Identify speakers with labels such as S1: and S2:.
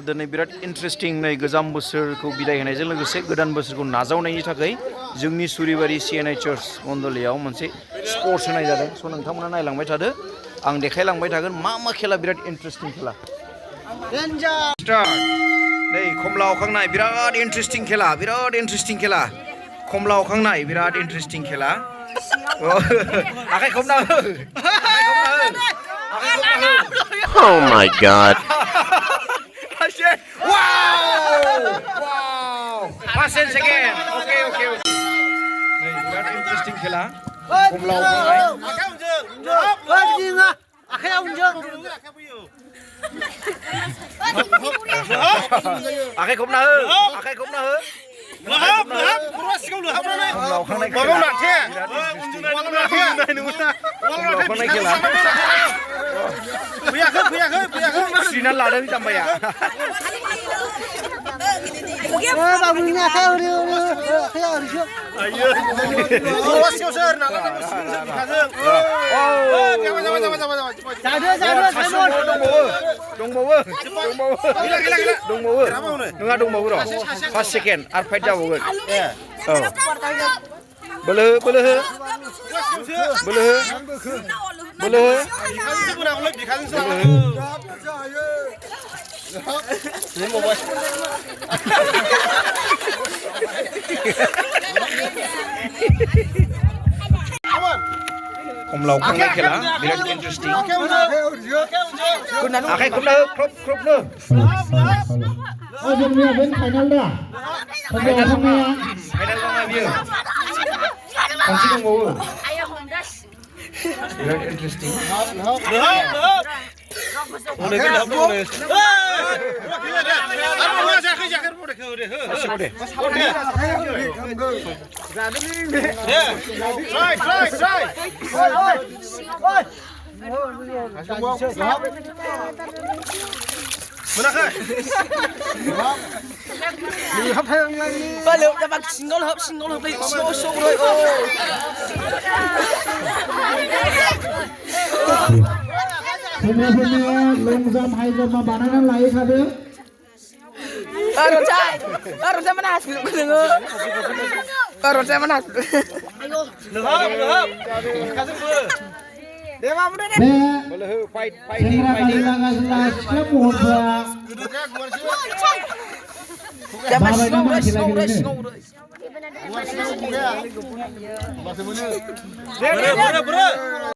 S1: दिनै बिराद इन्टारेस्टिं नै गोजाम बोसोरखौ बिदाय होनायजों लोगोसे गोदान बोसोरखौ नाजावनायनि थाखाय जोंनि सुरिबारि CNI चार्च मण्डलियाव मोनसे स्पर्ट्स होनाय जादों स' नोंथांमोना नायलांबाय थादो आं देखायलांबाय थागोन मा खेला बिराद इन्टारेस्टिं खेला नै खमला अखांनाय बिराद इन्टारेस्टिं खेला खमला अखांनाय बिराद इन्टारेस्टिं खेला आखाइ खबना हो
S2: Oh my God.
S1: Wow! Pass it again. Okay. Very interesting खेला. खमला उखांनाय. आखाइ खबना हो. Sina ladan tambaya. Dongbawo र' 5 सेकेन्ड आरो फाइट जाबावगोन बोलो खमला उखांनाय खेला बिराद इन्टारेस्टिं आखाइ खबना हो ख्रबनो
S3: जोंनिया बे फाइनाल दा फाइनाल
S1: नङा बियो खनसे दंबावो बिराद interesting
S4: Balik dapat single hop play show rồi
S3: Sebenarnya long jump high jump mà bạn đang lấy khá được.
S4: Rồi trai mana hasil dengar. Rồi trai mana hasil. Lehap. Kasih boleh. Dia mau deh.
S1: Boleh fight.
S3: Segera kali langas klub muda.
S4: Dapat snow.
S5: Bro.